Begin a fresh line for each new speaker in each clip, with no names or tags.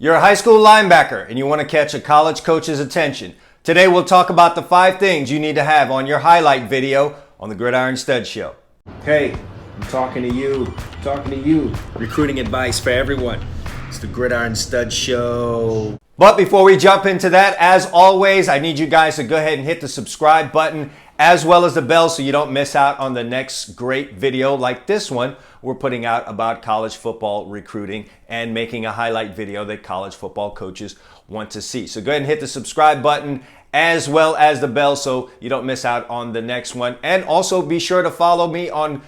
You're a high school linebacker and you want to catch a college coach's attention. Today we'll talk about the 5 things you need to have on your highlight video on the Gridiron Studs Show. Hey, I'm talking to you. Recruiting advice for everyone. It's the Gridiron Studs Show. But before we jump into that, as always, I need you guys to go ahead and hit the subscribe button as well as the bell so you don't miss out on the next great video like this one we're putting out about college football recruiting and making a highlight video that college football coaches want to see. So go ahead and hit the subscribe button as well as the bell so you don't miss out on the next one. And also be sure to follow me on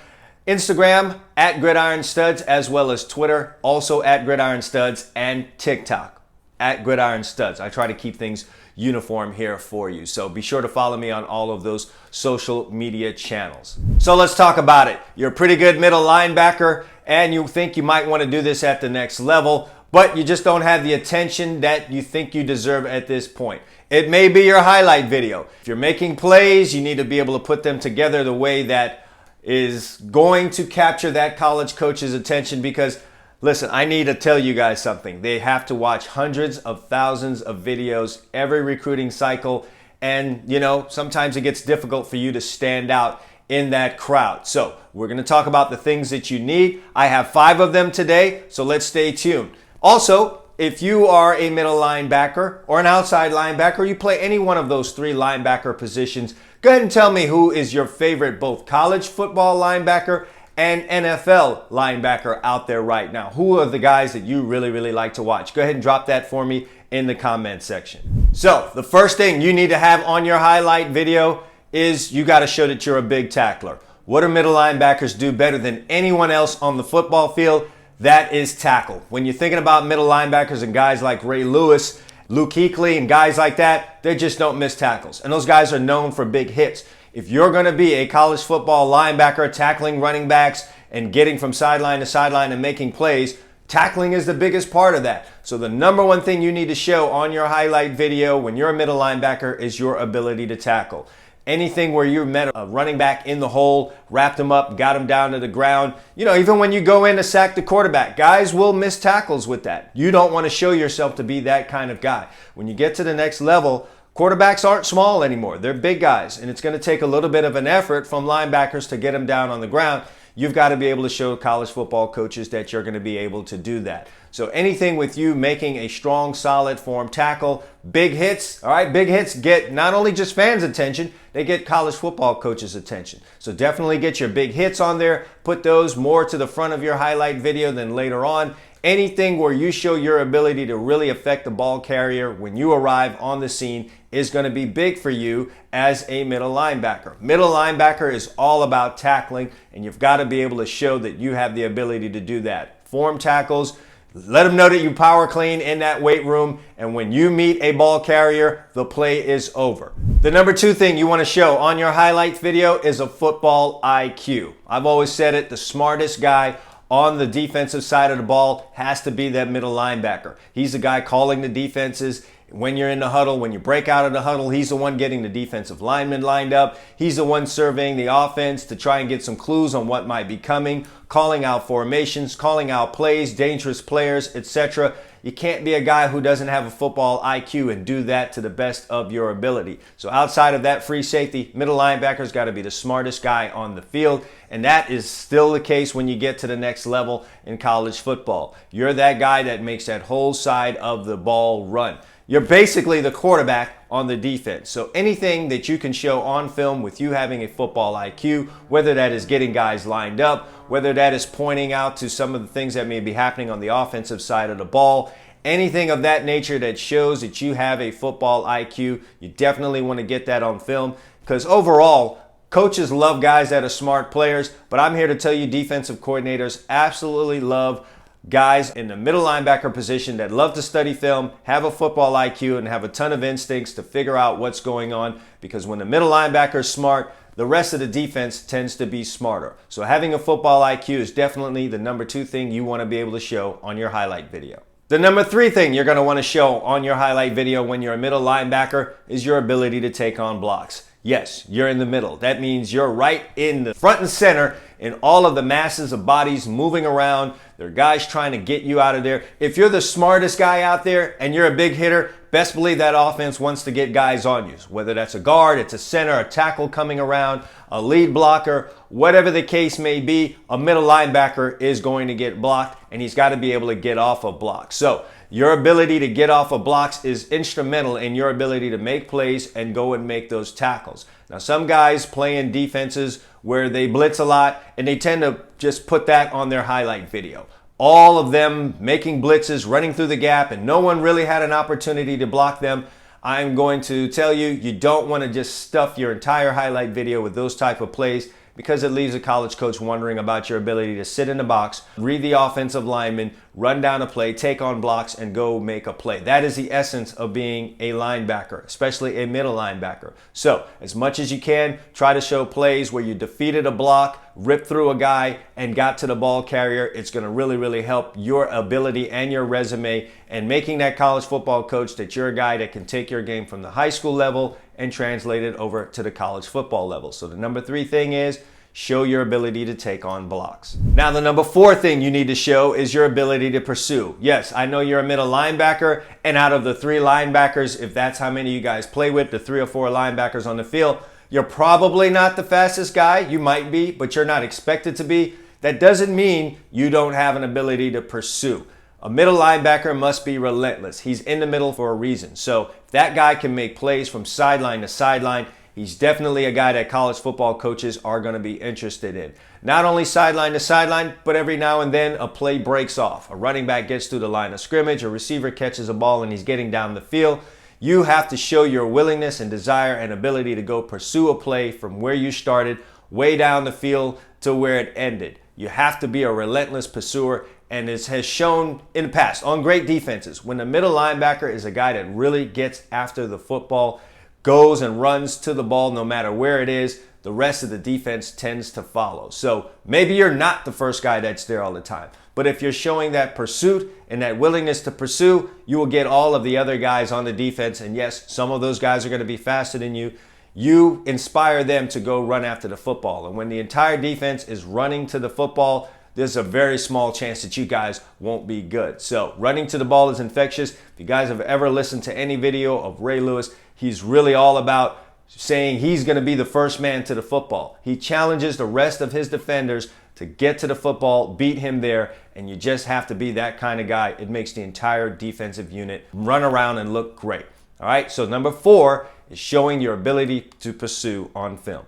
Instagram at GridironStuds as well as Twitter, also at GridironStuds, and TikTok at GridironStuds. I try to keep things uniform here for you. So be sure to follow me on all of those social media channels. So let's talk about it. You're a pretty good middle linebacker and you think you might want to do this at the next level, but you just don't have the attention that you think you deserve at this point. It may be your highlight video. If you're making plays, you need to be able to put them together the way that is going to capture that college coach's attention because listen, I need to tell you guys something. They have to watch hundreds of thousands of videos every recruiting cycle. And, sometimes it gets difficult for you to stand out in that crowd. So we're going to talk about the things that you need. I have 5 of them today, so let's stay tuned. Also, if you are a middle linebacker or an outside linebacker, or you play any one of those 3 linebacker positions, go ahead and tell me who is your favorite both college football linebacker and NFL linebacker out there right now. Who are the guys that you really like to watch? Go ahead and drop that for me in the comment section. So the first thing you need to have on your highlight video is you got to show that you're a big tackler. What do middle linebackers do better than anyone else on the football field? That is tackle. When you're thinking about middle linebackers and guys like Ray Lewis, Luke Kuechly, and guys like that, they just don't miss tackles. And those guys are known for big hits. If you're going to be a college football linebacker tackling running backs and getting from sideline to sideline and making plays, tackling is the biggest part of that. So the number one thing you need to show on your highlight video when you're a middle linebacker is your ability to tackle. Anything where you met a running back in the hole, wrapped him up, got him down to the ground. Even when you go in to sack the quarterback, guys will miss tackles with that. You don't want to show yourself to be that kind of guy. When you get to the next level, quarterbacks aren't small anymore. They're big guys, and it's going to take a little bit of an effort from linebackers to get them down on the ground. You've got to be able to show college football coaches that you're going to be able to do that. So anything with you making a strong, solid form tackle, big hits, all right, big hits get not only just fans' attention, they get college football coaches' attention. So definitely get your big hits on there. Put those more to the front of your highlight video than later on. Anything where you show your ability to really affect the ball carrier when you arrive on the scene is going to be big for you as a middle linebacker. Middle linebacker is all about tackling, and you've got to be able to show that you have the ability to do that. Form tackles, let them know that you power clean in that weight room, and when you meet a ball carrier, the play is over. The number 2 thing you want to show on your highlight video is a football IQ. I've always said it, the smartest guy on the defensive side of the ball has to be that middle linebacker. He's the guy calling the defenses. When you're in the huddle, when you break out of the huddle, he's the one getting the defensive linemen lined up. He's the one surveying the offense to try and get some clues on what might be coming, calling out formations, calling out plays, dangerous players, etc. You can't be a guy who doesn't have a football IQ and do that to the best of your ability. So outside of that free safety, middle linebacker's got to be the smartest guy on the field. And that is still the case when you get to the next level in college football. You're that guy that makes that whole side of the ball run. You're basically the quarterback on the defense. So anything that you can show on film with you having a football IQ, whether that is getting guys lined up, whether that is pointing out to some of the things that may be happening on the offensive side of the ball, anything of that nature that shows that you have a football IQ, you definitely want to get that on film because overall, coaches love guys that are smart players, but I'm here to tell you defensive coordinators absolutely love guys in the middle linebacker position that love to study film, have a football IQ, and have a ton of instincts to figure out what's going on because when the middle linebacker is smart, the rest of the defense tends to be smarter. So having a football IQ is definitely the number 2 thing you want to be able to show on your highlight video. The number 3 thing you're going to want to show on your highlight video when you're a middle linebacker is your ability to take on blocks. Yes, you're in the middle. That means you're right in the front and center in all of the masses of bodies moving around There are guys trying to get you out of there. If you're the smartest guy out there and you're a big hitter, best believe that offense wants to get guys on you. Whether that's a guard, it's a center, a tackle coming around, a lead blocker, whatever the case may be, a middle linebacker is going to get blocked, and he's got to be able to get off of blocks. So your ability to get off of blocks is instrumental in your ability to make plays and go and make those tackles. Now, some guys play in defenses where they blitz a lot, and they tend to just put that on their highlight video. All of them making blitzes, running through the gap, and no one really had an opportunity to block them. I'm going to tell you, you don't want to just stuff your entire highlight video with those type of plays, because it leaves a college coach wondering about your ability to sit in the box, read the offensive lineman, run down a play, take on blocks, and go make a play. That is the essence of being a linebacker, especially a middle linebacker. So, as much as you can, try to show plays where you defeated a block, ripped through a guy, and got to the ball carrier. It's going to really, really help your ability and your resume, and making that college football coach that you're a guy that can take your game from the high school level and translate it over to the college football level. So the number 3 thing is show your ability to take on blocks. Now, the number 4 thing you need to show is your ability to pursue. Yes, I know you're a middle linebacker, and out of the 3 linebackers, if that's how many you guys play with, the 3 or 4 linebackers on the field, you're probably not the fastest guy. You might be, but you're not expected to be. That doesn't mean you don't have an ability to pursue. A middle linebacker must be relentless. He's in the middle for a reason. So if that guy can make plays from sideline to sideline, he's definitely a guy that college football coaches are going to be interested in. Not only sideline to sideline, but every now and then a play breaks off. A running back gets through the line of scrimmage, a receiver catches a ball and he's getting down the field. You have to show your willingness and desire and ability to go pursue a play from where you started, way down the field to where it ended. You have to be a relentless pursuer, and it has shown in the past on great defenses, when the middle linebacker is a guy that really gets after the football, goes and runs to the ball no matter where it is, the rest of the defense tends to follow. So maybe you're not the first guy that's there all the time, but if you're showing that pursuit and that willingness to pursue, you will get all of the other guys on the defense, and yes, some of those guys are going to be faster than you. You inspire them to go run after the football, and when the entire defense is running to the football, there's a very small chance that you guys won't be good. So running to the ball is infectious. If you guys have ever listened to any video of Ray Lewis, he's really all about saying he's going to be the first man to the football. He challenges the rest of his defenders to get to the football, beat him there, and you just have to be that kind of guy. It makes the entire defensive unit run around and look great. All right, so number 4 is showing your ability to pursue on film.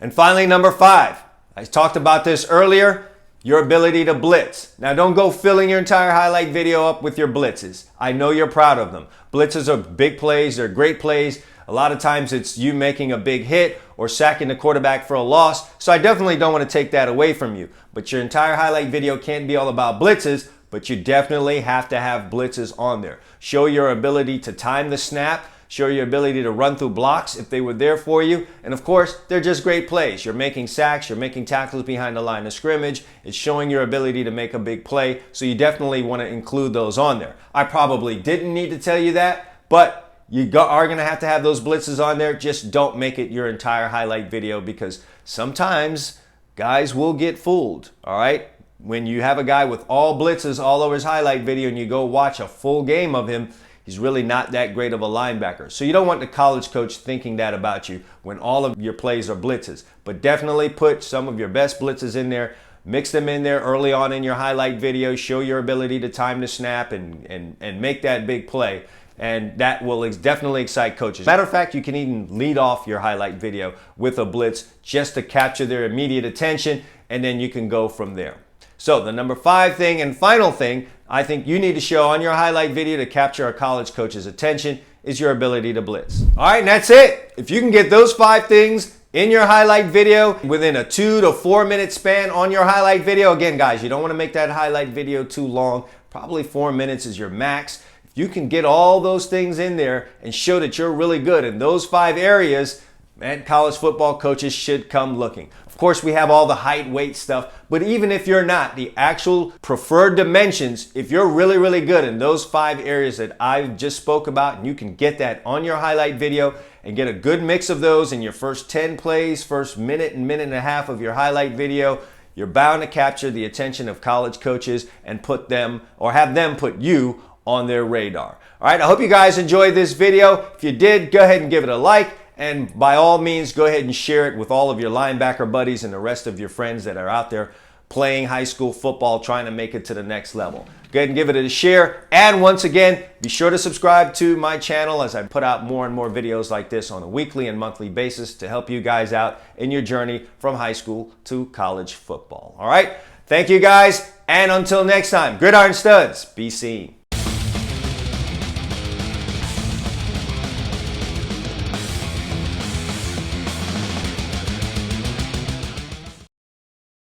And finally, number 5. I talked about this earlier. Your ability to blitz. Now, don't go filling your entire highlight video up with your blitzes. I know you're proud of them. Blitzes are big plays. They're great plays. A lot of times it's you making a big hit or sacking the quarterback for a loss. So I definitely don't want to take that away from you. But your entire highlight video can't be all about blitzes, but you definitely have to have blitzes on there. Show your ability to time the snap. Show your ability to run through blocks if they were there for you. And of course, they're just great plays. You're making sacks, you're making tackles behind the line of scrimmage. It's showing your ability to make a big play. So you definitely want to include those on there. I probably didn't need to tell you that, but you are going to have those blitzes on there. Just don't make it your entire highlight video, because sometimes guys will get fooled, all right? When you have a guy with all blitzes all over his highlight video and you go watch a full game of him, he's really not that great of a linebacker. So you don't want the college coach thinking that about you when all of your plays are blitzes. But definitely put some of your best blitzes in there. Mix them in there early on in your highlight video. Show your ability to time the snap and make that big play. And that will definitely excite coaches. Matter of fact, you can even lead off your highlight video with a blitz just to capture their immediate attention, and then you can go from there. So the number 5 thing and final thing I think you need to show on your highlight video to capture a college coach's attention is your ability to blitz. All right, and that's it. If you can get those 5 things in your highlight video within a 2 to 4 minute span on your highlight video, again, guys, you don't want to make that highlight video too long. Probably 4 minutes is your max. If you can get all those things in there and show that you're really good in those 5 areas, man, college football coaches should come looking. Of course, we have all the height, weight stuff, but even if you're not, the actual preferred dimensions, if you're really, really good in those 5 areas that I just spoke about, and you can get that on your highlight video and get a good mix of those in your first 10 plays, first minute and minute and a half of your highlight video, you're bound to capture the attention of college coaches and put them, or have them put you on their radar. All right, I hope you guys enjoyed this video. If you did, go ahead and give it a like, and by all means, go ahead and share it with all of your linebacker buddies and the rest of your friends that are out there playing high school football, trying to make it to the next level. Go ahead and give it a share. And once again, be sure to subscribe to my channel as I put out more and more videos like this on a weekly and monthly basis to help you guys out in your journey from high school to college football. All right, thank you guys. And until next time, Gridiron Studs, be seen.